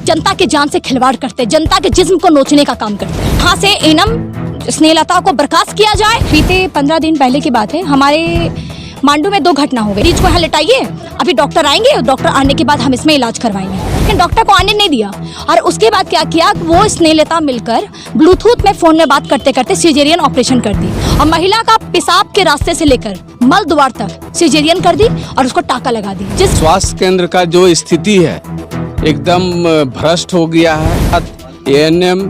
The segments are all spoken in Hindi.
जनता के जान से खिलवाड़ करते, जनता के जिस्म को नोचने का काम करते हैं। यहाँ से एनम स्नेहलता को बर्खास्त किया जाए। बीते 15 दिन पहले की बात है, हमारे मांडू में 2 घटना हो गई। मरीज को यहाँ लिटाइए, अभी डॉक्टर आएंगे, डॉक्टर आने के बाद हम इसमें इलाज करवाएंगे, लेकिन डॉक्टर को आने नहीं दिया। और उसके बाद क्या किया, वो स्नेहलता मिलकर ब्लूटूथ में फोन में बात करते करते सिजेरियन ऑपरेशन कर दी और महिला का पेशाब के रास्ते से लेकर मल द्वार तक सिजेरियन कर दी और उसको टाका लगा दी। जिस स्वास्थ्य केंद्र का जो स्थिति है एकदम भ्रष्ट हो गया है। एएनएम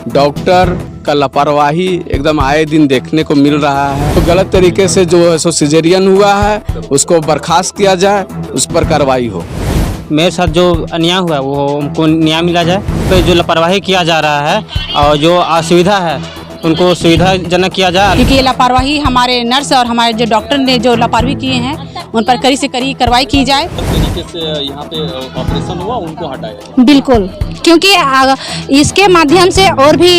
डॉक्टर का लापरवाही एकदम आए दिन देखने को मिल रहा है। तो गलत तरीके से जो है सो सिजेरियन हुआ है उसको बर्खास्त किया जाए, उस पर कार्रवाई हो। मेरे साथ जो अन्याय हुआ है वो उनको न्याय मिला जाए। तो जो लापरवाही किया जा रहा है और जो असुविधा है उनको सुविधाजनक किया जाए। क्योंकि ये लापरवाही हमारे नर्स और हमारे जो डॉक्टर ने जो लापरवाही किए हैं उन पर कड़ी से कड़ी कार्रवाई की जाए। तरीके से यहाँ पे ऑपरेशन हुआ उनको हटाया। बिल्कुल, क्योंकि इसके माध्यम से और भी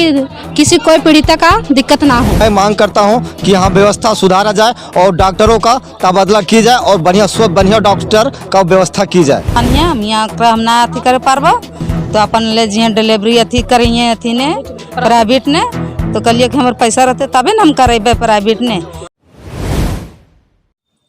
किसी कोई पीड़िता का दिक्कत ना हो। मैं मांग करता हूँ कि यहाँ व्यवस्था सुधारा जाए और डॉक्टरों का तबादला की जाए और बढ़िया डॉक्टर का व्यवस्था की जाए। हम यहाँ हम ना अथी करे पारबो तो अपन ले जी डिलीवरी अथी करिए अथी ने प्राइवेट ने, तो कहिए कि हमारे पैसा रहते तबे न हम करेबे प्राइवेट ने।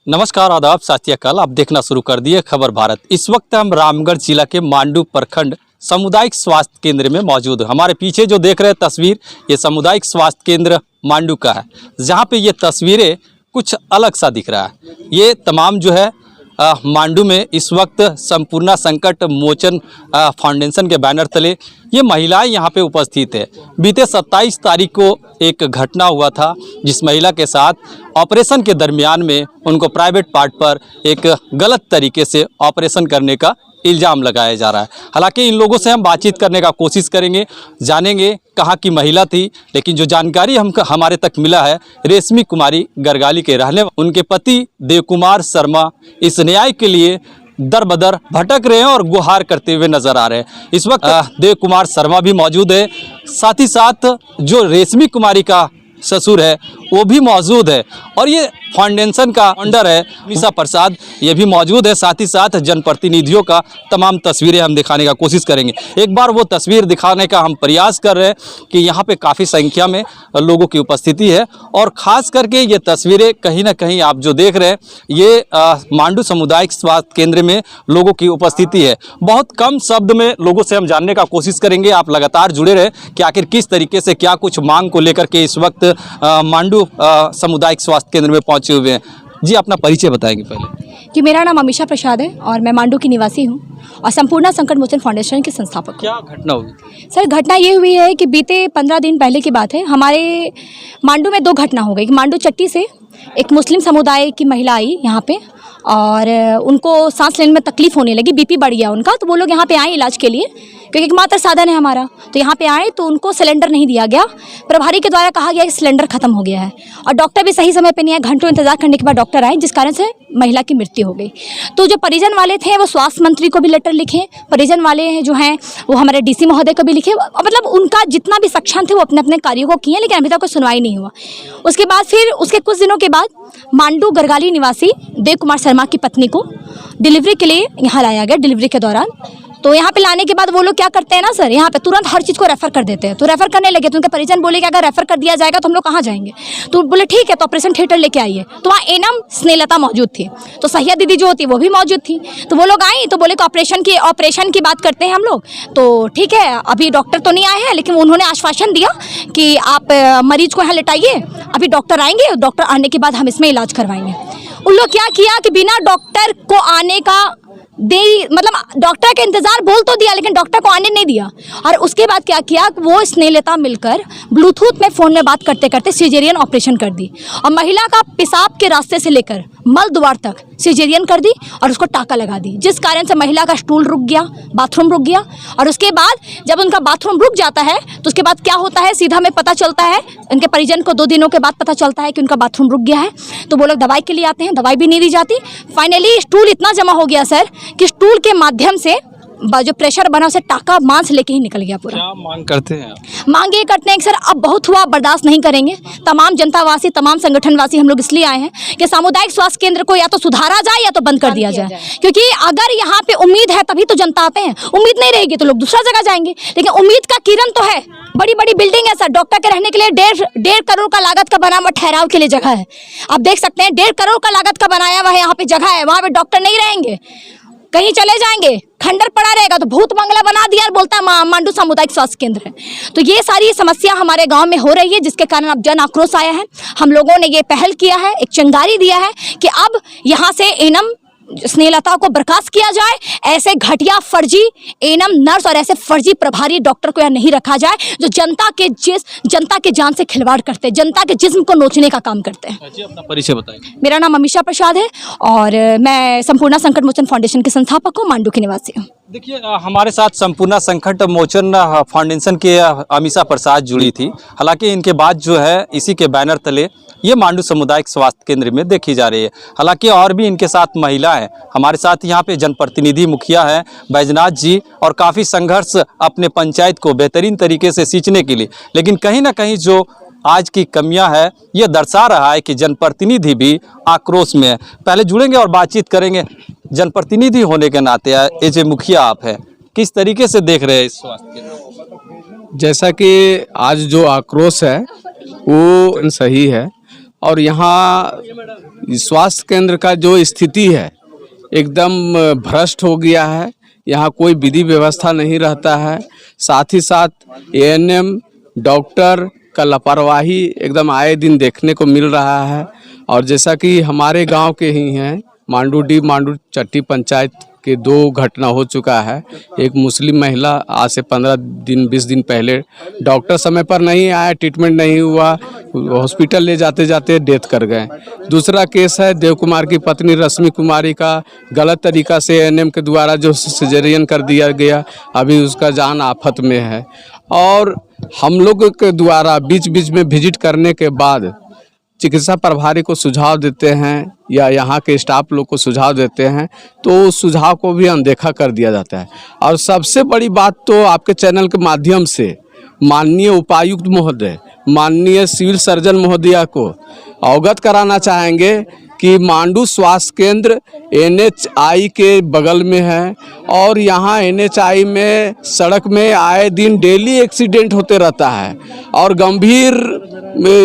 नमस्कार, आदाब, साथी कल आप देखना शुरू कर दिए खबर भारत। इस वक्त हम रामगढ़ जिला के मांडू प्रखंड सामुदायिक स्वास्थ्य केंद्र में मौजूद है। हमारे पीछे जो देख रहे हैं तस्वीर, ये सामुदायिक स्वास्थ्य केंद्र मांडू का है, जहाँ पे ये तस्वीरें कुछ अलग सा दिख रहा है। ये तमाम जो है मांडू में इस वक्त संपूर्ण संकट मोचन फाउंडेशन के बैनर तले ये महिलाएं यहाँ पे उपस्थित है। बीते 27 तारीख को एक घटना हुआ था जिस महिला के साथ ऑपरेशन के दरमियान में उनको प्राइवेट पार्ट पर एक गलत तरीके से ऑपरेशन करने का इल्ज़ाम लगाया जा रहा है। हालांकि इन लोगों से हम बातचीत करने का कोशिश करेंगे, जानेंगे कहाँ की महिला थी, लेकिन जो जानकारी हमारे तक मिला है रेशमी कुमारी गरगाली के रहने, उनके पति देव कुमार शर्मा इस न्याय के लिए दर बदर भटक रहे हैं और गुहार करते हुए नजर आ रहे हैं। इस वक्त देव कुमार शर्मा भी मौजूद है, साथ ही साथ जो रेशमी कुमारी का ससुर है वो भी मौजूद है और ये फाउंडेशन का फाउंडर है मीसा प्रसाद, ये भी मौजूद है। साथ ही साथ जनप्रतिनिधियों का तमाम तस्वीरें हम दिखाने का कोशिश करेंगे। एक बार वो तस्वीर दिखाने का हम प्रयास कर रहे हैं कि यहाँ पे काफ़ी संख्या में लोगों की उपस्थिति है और ख़ास करके ये तस्वीरें कहीं ना कहीं आप जो देख रहे हैं ये मांडू सामुदायिक स्वास्थ्य केंद्र में लोगों की उपस्थिति है। बहुत कम शब्द में लोगों से हम जानने का कोशिश करेंगे। आप लगातार जुड़े रहे कि आखिर किस तरीके से क्या कुछ मांग को लेकर के इस वक्त मांडू सामुदायिक स्वास्थ्य केंद्र में पहुंचे हुए हैं। जी, अपना परिचय बताएंगे पहले। कि मेरा नाम मीसा प्रसाद है और मैं मांडू की निवासी हूँ और संपूर्ण संकट मोचन फाउंडेशन के संस्थापक। क्या घटना हुई? सर, घटना ये हुई है कि बीते 15 दिन पहले की बात है, हमारे मांडू में 2 घटना हो गई। मांडू चट्टी से एक मुस्लिम समुदाय की महिला आई यहाँ पे और उनको सांस लेने में तकलीफ होने लगी, बीपी बढ़ गया उनका, तो वो लोग यहाँ पे आए इलाज के लिए क्योंकि एकमात्र साधन है हमारा। तो यहाँ पे आए तो उनको सिलेंडर नहीं दिया गया, प्रभारी के द्वारा कहा गया कि सिलेंडर खत्म हो गया है और डॉक्टर भी सही समय पे नहीं आए। घंटों इंतजार करने के बाद डॉक्टर आए, जिस कारण से महिला की मृत्यु हो गई। तो जो परिजन वाले थे वो स्वास्थ्य मंत्री को भी लेटर लिखे, परिजन वाले जो हैं वो हमारे डीसी महोदय को भी लिखे, मतलब उनका जितना भी सक्षम थे वो अपने अपने कार्यों को किए, लेकिन अभी तक कोई सुनवाई नहीं हुआ। उसके बाद फिर उसके कुछ दिनों के बाद मांडू गरगाली निवासी देव कुमार शर्मा की पत्नी को डिलीवरी के लिए यहाँ लाया गया। डिलीवरी के दौरान तो यहाँ पे लाने के बाद वो लोग क्या करते हैं ना सर, यहाँ पे तुरंत हर चीज़ को रेफर कर देते हैं। तो रेफर करने लगे तो उनके परिजन बोले कि अगर रेफर कर दिया जाएगा तो हम लोग कहाँ जाएंगे। तो बोले ठीक है, तो ऑपरेशन थिएटर लेके आइए। तो वहाँ एनम स्नेहलता मौजूद थी, तो सहिया दीदी जो होती वो भी मौजूद थी। तो वो लोग आई तो बोले कि ऑपरेशन की बात करते हैं हम लोग। तो ठीक है, अभी डॉक्टर तो नहीं आए हैं, लेकिन उन्होंने आश्वासन दिया कि आप मरीज को यहाँ लिटाइए, अभी डॉक्टर आएंगे, डॉक्टर आने के बाद हम इसमें इलाज करवाएंगे। उन लोग क्या किया कि बिना डॉक्टर को आने का मतलब डॉक्टर का इंतजार बोल तो दिया, लेकिन डॉक्टर को आने नहीं दिया। और उसके बाद क्या किया, वो स्नेहलता मिलकर ब्लूटूथ में फ़ोन में बात करते करते सिजेरियन ऑपरेशन कर दी और महिला का पेशाब के रास्ते से लेकर मल द्वार तक सिजेरियन कर दी और उसको टाका लगा दी, जिस कारण से महिला का स्टूल रुक गया, बाथरूम रुक गया। और उसके बाद जब उनका बाथरूम रुक जाता है तो उसके बाद क्या होता है, सीधा में पता चलता है, उनके परिजन को 2 दिनों के बाद पता चलता है कि उनका बाथरूम रुक गया है। तो वो लोग दवाई के लिए आते हैं, दवाई भी नहीं दी जाती। फाइनली स्टूल इतना जमा हो गया सर कि स्टूल के माध्यम से जो प्रेशर बना उसे टाका मांस लेके ही निकल गया पूरा। क्या मांग करते हैं आप? मांग ये करते हैं कि सर अब बहुत हुआ, बर्दाश्त नहीं करेंगे। तमाम जनतावासी, तमाम संगठनवासी हम लोग इसलिए आए हैं कि सामुदायिक स्वास्थ्य केंद्र को या तो सुधारा जाए या तो बंद कर दिया जाए, क्योंकि अगर यहाँ पे उम्मीद है तभी तो जनता आते हैं। उम्मीद नहीं रहेगी तो लोग दूसरा जगह जाएंगे, लेकिन उम्मीद का किरण तो है। बड़ी बड़ी बिल्डिंग है सर, डॉक्टर के रहने के लिए डेढ़ करोड़ का लागत का बना हुआ ठहराव के लिए जगह है। आप देख सकते हैं 1.5 करोड़ का लागत का बनाया हुआ है यहाँ पे जगह है, वहाँ पे डॉक्टर नहीं रहेंगे, कहीं चले जाएंगे, खंडर पड़ा रहेगा तो भूत बंगला बना दिया और बोलता है मांडू सामुदायिक स्वास्थ्य केंद्र है। तो ये सारी समस्या हमारे गांव में हो रही है, जिसके कारण अब जन आक्रोश आया है। हम लोगों ने ये पहल किया है, एक चिंगारी दिया है कि अब यहाँ से एनम स्नेहलता को बर्खास्त किया जाए। ऐसे घटिया फर्जी एनम नर्स और ऐसे फर्जी प्रभारी डॉक्टर को यहाँ नहीं रखा जाए जो जनता के जान से खिलवाड़ करते हैं, जनता के जिस्म को नोचने का काम करते हैं। जी, अपना परिचय बताएंगे। मेरा नाम अमीषा प्रसाद है और मैं संपूर्ण संकट मोचन फाउंडेशन के संस्थापक हूँ, मांडू की निवासी हूँ। देखिए, हमारे साथ संपूर्ण संकट मोचन फाउंडेशन के अमीषा प्रसाद जुड़ी थी। हालांकि इनके बाद जो है इसी के बैनर तले ये मांडू सामुदायिक स्वास्थ्य केंद्र में देखी जा रही है। हालांकि और भी इनके साथ महिला है। हमारे साथ यहाँ पे जनप्रतिनिधि मुखिया है बैजनाथ जी, और काफ़ी संघर्ष अपने पंचायत को बेहतरीन तरीके से सींचने के लिए, लेकिन कहीं ना कहीं जो आज की कमियां है ये दर्शा रहा है कि जनप्रतिनिधि भी आक्रोश में है। पहले जुड़ेंगे और बातचीत करेंगे। जनप्रतिनिधि होने के नाते एज ए मुखिया आप है, किस तरीके से देख रहे हैं इस स्वास्थ्य केंद्र? जैसा कि आज जो आक्रोश है वो सही है, और यहाँ स्वास्थ्य केंद्र का जो स्थिति है एकदम भ्रष्ट हो गया है। यहाँ कोई विधि व्यवस्था नहीं रहता है, साथ ही साथ एएनएम डॉक्टर का लापरवाही एकदम आए दिन देखने को मिल रहा है। और जैसा कि हमारे गांव के ही हैं, मांडू चट्टी पंचायत के 2 घटना हो चुका है। एक मुस्लिम महिला आज से 15-20 दिन पहले डॉक्टर समय पर नहीं आया, ट्रीटमेंट नहीं हुआ, हॉस्पिटल ले जाते जाते डेथ कर गए। दूसरा केस है देव कुमार की पत्नी रश्मि कुमारी का गलत तरीका से एएनएम के द्वारा जो सिजेरियन कर दिया गया, अभी उसका जान आफत में है। और हम लोग के द्वारा बीच बीच में विजिट करने के बाद चिकित्सा प्रभारी को सुझाव देते हैं या यहाँ के स्टाफ लोग को सुझाव देते हैं, तो उस सुझाव को भी अनदेखा कर दिया जाता है। और सबसे बड़ी बात तो आपके चैनल के माध्यम से माननीय उपायुक्त महोदय, माननीय सिविल सर्जन महोदया को अवगत कराना चाहेंगे कि मांडू स्वास्थ्य केंद्र एनएचआई के बगल में है, और यहाँ एनएचआई में सड़क में आए दिन डेली एक्सीडेंट होते रहता है और गंभीर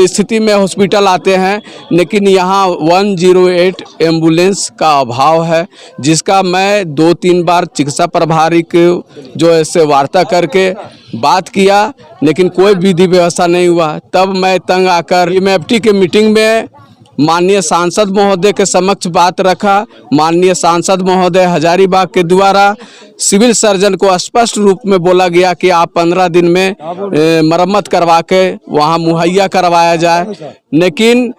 स्थिति में हॉस्पिटल आते हैं, लेकिन यहाँ 108 एम्बुलेंस का अभाव है, जिसका मैं 2-3 बार चिकित्सा प्रभारी के जो ऐसे वार्ता करके बात किया, लेकिन कोई विधि व्यवस्था नहीं हुआ। तब मैं तंग आकर एमएफटी के मीटिंग में माननीय सांसद महोदय के समक्ष बात रखा। माननीय सांसद महोदय हजारीबाग के द्वारा सिविल सर्जन को स्पष्ट रूप में बोला गया कि आप 15 दिन में मरम्मत करवा के वहाँ मुहैया करवाया जाए, लेकिन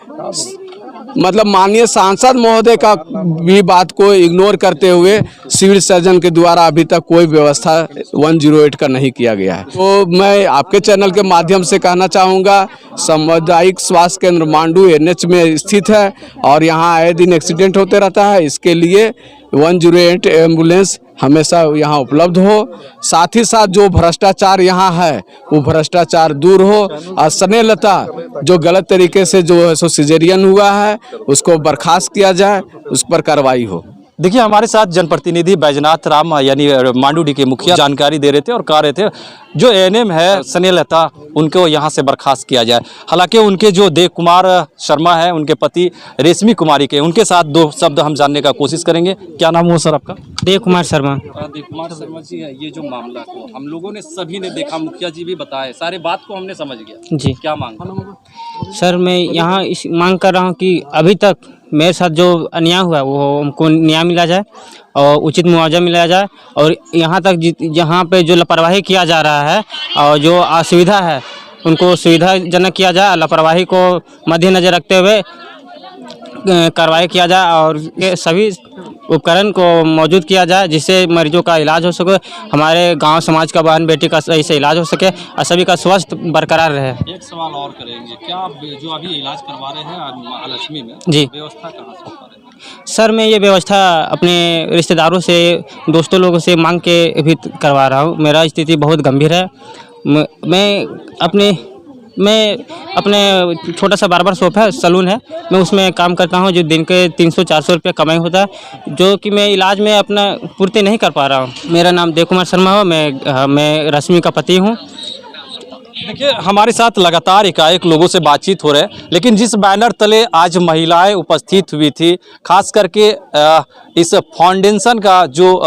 मतलब माननीय सांसद महोदय का भी बात को इग्नोर करते हुए सिविल सर्जन के द्वारा अभी तक कोई व्यवस्था 108 का नहीं किया गया है। तो मैं आपके चैनल के माध्यम से कहना चाहूँगा, सामुदायिक स्वास्थ्य केंद्र मांडू एनएच में स्थित है और यहाँ आए दिन एक्सीडेंट होते रहता है। इसके लिए 108 एम्बुलेंस हमेशा यहाँ उपलब्ध हो, साथ ही साथ जो भ्रष्टाचार यहाँ है वो भ्रष्टाचार दूर हो, और स्नेहलता जो गलत तरीके से जो है सो सिजेरियन हुआ है उसको बर्खास्त किया जाए, उस पर कार्रवाई हो। देखिए, हमारे साथ जनप्रतिनिधि बैजनाथ राम यानी मांडू डी के मुखिया जानकारी दे रहे थे और कह रहे थे जो एएनएम है स्नेहलता उनको यहाँ से बर्खास्त किया जाए। हालांकि उनके जो देव कुमार शर्मा है, उनके पति रेशमी कुमारी के, उनके साथ 2 शब्द हम जानने का कोशिश करेंगे। क्या नाम हुआ सर आपका? देव कुमार शर्मा। देव कुमार शर्मा जी, ये जो मामला को हम लोगों ने सभी ने देखा, मुखिया जी भी बताए, सारे बात को हमने समझ गया जी। क्या मांग? सर मैं यहाँ इस मांग कर रहा हूँ कि अभी तक मेरे साथ जो अन्याय हुआ है वो हमको न्याय मिला जाए और उचित मुआवजा मिला जाए, और यहाँ तक जहाँ पे जो लापरवाही किया जा रहा है और जो असुविधा है उनको सुविधाजनक किया जाए, लापरवाही को मद्देनजर रखते हुए कार्रवाई किया जाए और सभी उपकरण को मौजूद किया जाए जिससे मरीजों का इलाज हो सके, हमारे गांव समाज का बहन बेटी का सही से इलाज हो सके और सभी का स्वास्थ्य बरकरार रहे। एक सवाल और करेंगे, क्या आप जो अभी इलाज करवा रहे हैं महालक्ष्मी में जी, व्यवस्था कहाँ से हो पा रही है? सर मैं ये व्यवस्था अपने रिश्तेदारों से, दोस्तों लोगों से मांग के भी करवा रहा हूँ। मेरा स्थिति बहुत गंभीर है। मैं अपने छोटा सा बार्बर शॉप है, सलून है, मैं उसमें काम करता हूँ। जो दिन के 300-400 रुपये कमाई होता है, जो कि मैं इलाज में अपना पूर्ति नहीं कर पा रहा हूँ। मेरा नाम देव कुमार शर्मा है, मैं रश्मि का पति हूँ। देखिए, हमारे साथ लगातार एकाएक लोगों से बातचीत हो रहे हैं, लेकिन जिस बैनर तले आज महिलाएं उपस्थित हुई थी, खास करके इस फाउंडेशन का जो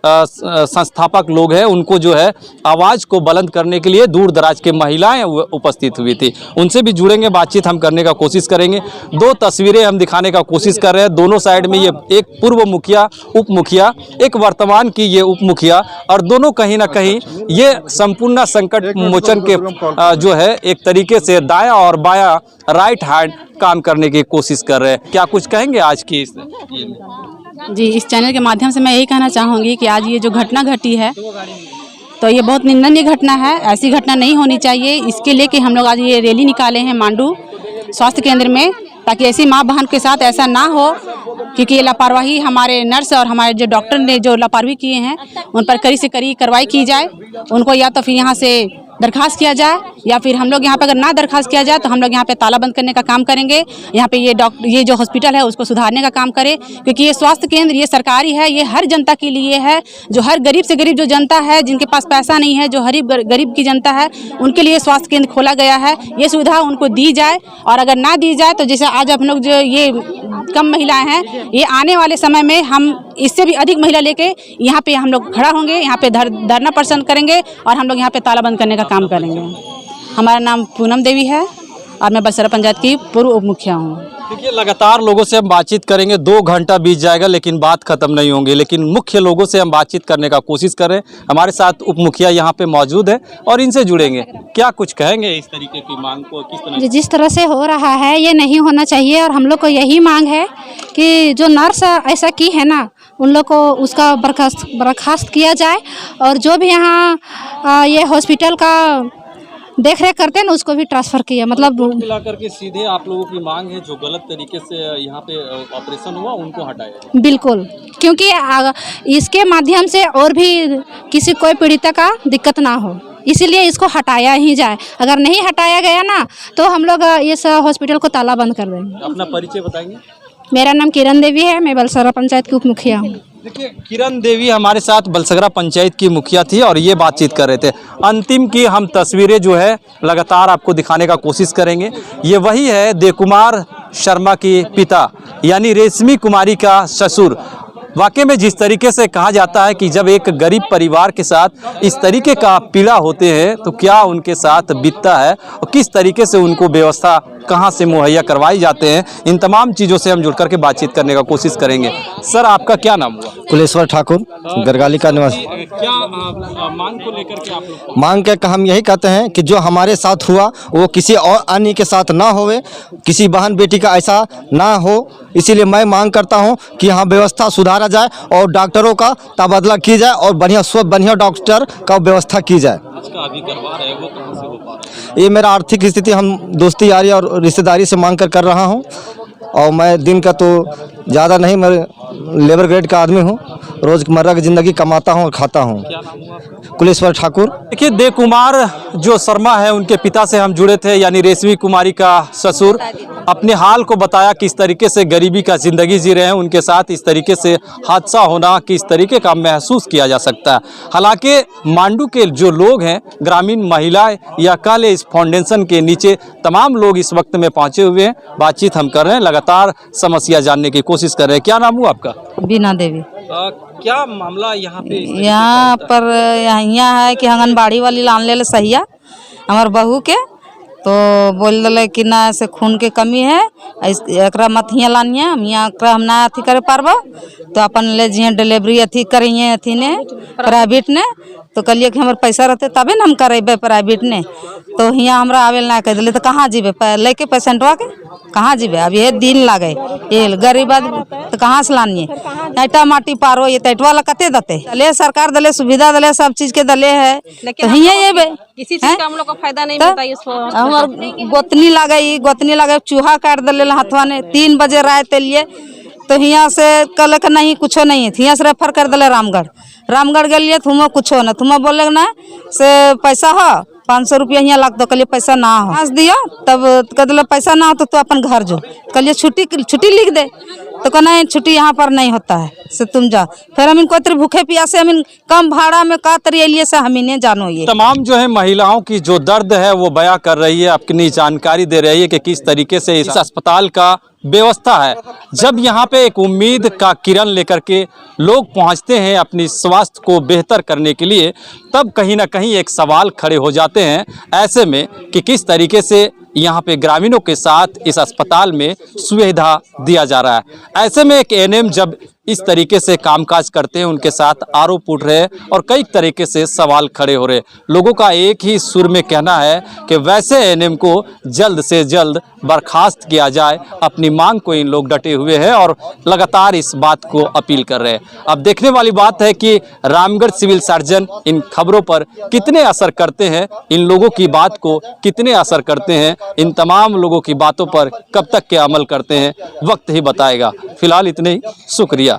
संस्थापक लोग हैं, उनको जो है आवाज़ को बुलंद करने के लिए दूर दराज के महिलाएं उपस्थित हुई थी। उनसे भी जुड़ेंगे, बातचीत हम करने का कोशिश करेंगे। दो तस्वीरें हम दिखाने का कोशिश कर रहे हैं। दोनों साइड में ये एक पूर्व मुखिया, उप मुखिया, एक वर्तमान की ये उप मुखिया, और दोनों कहीं ना कहीं ये संपूर्ण संकट मोचन के जो है एक तरीके से दायां और बायां राइट हैंड काम करने की कोशिश कर रहे हैं। क्या कुछ कहेंगे आज की जी, इस चैनल के माध्यम से मैं यही कहना चाहूँगी कि आज ये जो घटना घटी है, तो ये बहुत निंदनीय घटना है। ऐसी घटना नहीं होनी चाहिए। इसके लिए कि हम लोग आज ये रैली निकाले हैं मांडू स्वास्थ्य केंद्र में, ताकि ऐसी माँ बहन के साथ ऐसा ना हो, क्योंकि ये लापरवाही हमारे नर्स और हमारे जो डॉक्टर ने जो लापरवाही किए हैं, उन पर कड़ी से कड़ी कार्रवाई की जाए। उनको या तो फिर यहाँ से दरखास्त किया जाए, या फिर हम लोग यहाँ पे अगर ना दरखास्त किया जाए तो हम लोग यहाँ पे ताला बंद करने का काम करेंगे। यहाँ पे ये जो हॉस्पिटल है उसको सुधारने का काम करें, क्योंकि ये स्वास्थ्य केंद्र ये सरकारी है, ये हर जनता के लिए है। जो हर गरीब से गरीब जो जनता है, जिनके पास पैसा नहीं है, जो गरीब की जनता है, उनके लिए स्वास्थ्य केंद्र खोला गया है। ये सुविधा उनको दी जाए, और अगर ना दी जाए तो जैसे आज हम लोग जो ये कम महिलाएं हैं, ये आने वाले समय में हम इससे भी अधिक महिला लेके यहाँ पे हम लोग खड़ा होंगे, यहाँ पे धरना प्रदर्शन करेंगे, और हम लोग यहाँ पे ताला बंद करने का काम करेंगे। हमारा नाम पूनम देवी है और मैं बलसरा पंचायत की पूर्व उप मुखिया हूँ। देखिए, लगातार लोगों से हम बातचीत करेंगे, 2 घंटा बीत जाएगा लेकिन बात खत्म नहीं होंगी। लेकिन मुख्य लोगों से हम बातचीत करने का कोशिश कर रहे हैं। हमारे साथ उप मुखिया यहाँ पे मौजूद है और इनसे जुड़ेंगे। क्या कुछ कहेंगे इस तरीके की मांग को? किस तरह जिस तरह से हो रहा है ये नहीं होना चाहिए, और हम लोग को यही मांग है कि जो नर्स ऐसा की है ना, उन लोग को उसका बर्खास्त किया जाए, और जो भी यहाँ ये हॉस्पिटल का देख रेख करते हैं ना, उसको भी ट्रांसफ़र किया। मतलब मिला करके सीधे आप लोगों की मांग है जो गलत तरीके से यहाँ पे ऑपरेशन हुआ उनको हटाया। बिल्कुल, क्योंकि इसके माध्यम से और भी किसी कोई पीड़िता का दिक्कत ना हो, इसीलिए इसको हटाया ही जाए। अगर नहीं हटाया गया ना तो हम लोग इस हॉस्पिटल को ताला बंद कर देंगे। अपना परिचय बताएंगे? मेरा नाम किरण देवी है, मैं बलसरा पंचायत की उप मुखिया हूँ। देखिए, किरण देवी हमारे साथ बलसगरा पंचायत की मुखिया थी और ये बातचीत कर रहे थे। अंतिम की हम तस्वीरें जो है लगातार आपको दिखाने का कोशिश करेंगे। ये वही है देव कुमार शर्मा की पिता, यानी रेशमी कुमारी का ससुर। वाकई में जिस तरीके से कहा जाता है कि जब एक गरीब परिवार के साथ इस तरीके का पीड़ा होते हैं तो क्या उनके साथ बीतता है और किस तरीके से उनको व्यवस्था कहां से मुहैया करवाई जाते हैं, इन तमाम चीज़ों से हम जुड़ करके बातचीत करने का कोशिश करेंगे। सर, आपका क्या नाम हुआ? कुलेश्वर ठाकुर, गरगाली का निवासी। क्या मांग को लेकर के आप लोग? मांग के हम यही कहते हैं कि जो हमारे साथ हुआ वो किसी और अन्य के साथ ना होवे, किसी बहन बेटी का ऐसा ना हो। इसीलिए मैं मांग करता हूं कि यहाँ व्यवस्था सुधारा जाए और डॉक्टरों का तबादला की जाए और बढ़िया डॉक्टर का व्यवस्था की जाए। का अभी करवा रहे हैं वो कहां से हो पा रहा है? ये मेरा आर्थिक स्थिति, हम दोस्ती यारी और रिश्तेदारी से मांग कर रहा हूँ, और मैं दिन का तो ज़्यादा नहीं, मैं लेबर ग्रेड का आदमी हूँ, रोज़मर्रा की ज़िंदगी कमाता हूँ और खाता हूँ। क्या नाम हुआ आपका? कुलेश्वर ठाकुर। देखिए, देव कुमार जो शर्मा है उनके पिता से हम जुड़े थे, यानी रेशमी कुमारी का ससुर। अपने हाल को बताया किस तरीके से गरीबी का ज़िंदगी जी रहे हैं, उनके साथ इस तरीके से हादसा होना किस तरीके का महसूस किया जा सकता है। हालांकि मांडू के जो लोग हैं, ग्रामीण महिलाएं या काले इस फाउंडेशन के नीचे तमाम लोग इस वक्त में पहुंचे हुए हैं। बातचीत हम कर रहे हैं, लगातार समस्या जानने की कोशिश कर रहे हैं। क्या नाम हुआ आपका? बीना देवी। क्या मामला यहाँ पे? यहाँ पर यहाँ है कि आंगनबाड़ी वाली लान ले सहिया हमार बहू के, तो बोल दिले कि ना ऐसे खून के कमी है, एकरा मत हियाँ लानिए, हम यहाँ हम ना अथी करे पारबो, तो अपन ले जिए डिलीवरी अथी करिए अथी ने प्राइवेट ने। तो कहलिए कि हमारे पैसा रहते तबे ना हम करेबे प्राइवेट ने, तो हियाँ हमरा आवेल ना कह दिले, तो कहाँ जीबे लेके पेशेंटवा के कहाँ जीबे? अब ये दिन लागे, ये गरीब आदमी तो कहाँ से लानिए? ईटा माटी पारो, ये तैटवा ला कते दते दले, सरकार दले सुविधा दले, सब चीज के दले है, तो हियाँ ये किसी चीज का हम लोग को फायदा नहीं मिलता इसको। हमार गोतनी लागे चूहा काट दिले हाथवा ने। 3 बजे रात लिए तो यहाँ से कल के नहीं कुछो नहीं है, यहाँ से रेफर कर दिले रामगढ़ गलिए तुम कुछो ना, तुम बोले ना से पैसा हो 500 रुपया यहाँ लाग दो, कहलिए पैसा ना हो, पाँच दियो तब कह दिलो पैसा ना हो तो तू अपन घर जो, कहलिए छुट्टी लिख दे, तो कहना छुट्टी यहाँ पर नहीं होता है से तुम जा। फिर हम इनको भूखे प्यासे हम कम भाड़ा में का तरिए से हम इन्हें जानो। ये तमाम जो है महिलाओं की जो दर्द है वो बयां कर रही है, अपनी जानकारी दे रही है कि किस तरीके से इस अस्पताल का व्यवस्था है। जब यहाँ पे एक उम्मीद का किरण लेकर के लोग पहुँचते हैं अपनी स्वास्थ्य को बेहतर करने के लिए, तब कहीं ना कहीं एक सवाल खड़े हो जाते हैं ऐसे में कि किस तरीके से यहाँ पे ग्रामीणों के साथ इस अस्पताल में सुविधा दिया जा रहा है। ऐसे में एक एएनएम जब इस तरीके से कामकाज करते हैं, उनके साथ आरोप उठ रहे और कई तरीके से सवाल खड़े हो रहे। लोगों का एक ही सुर में कहना है कि वैसे एएनएम को जल्द से जल्द बर्खास्त किया जाए। अपनी मांग को इन लोग डटे हुए हैं और लगातार इस बात को अपील कर रहे हैं। अब देखने वाली बात है कि रामगढ़ सिविल सर्जन इन खबरों पर कितने असर करते हैं, इन लोगों की बात को कितने असर करते हैं, इन तमाम लोगों की बातों पर कब तक के अमल करते हैं, वक्त ही बताएगा। फिलहाल इतने ही, शुक्रिया।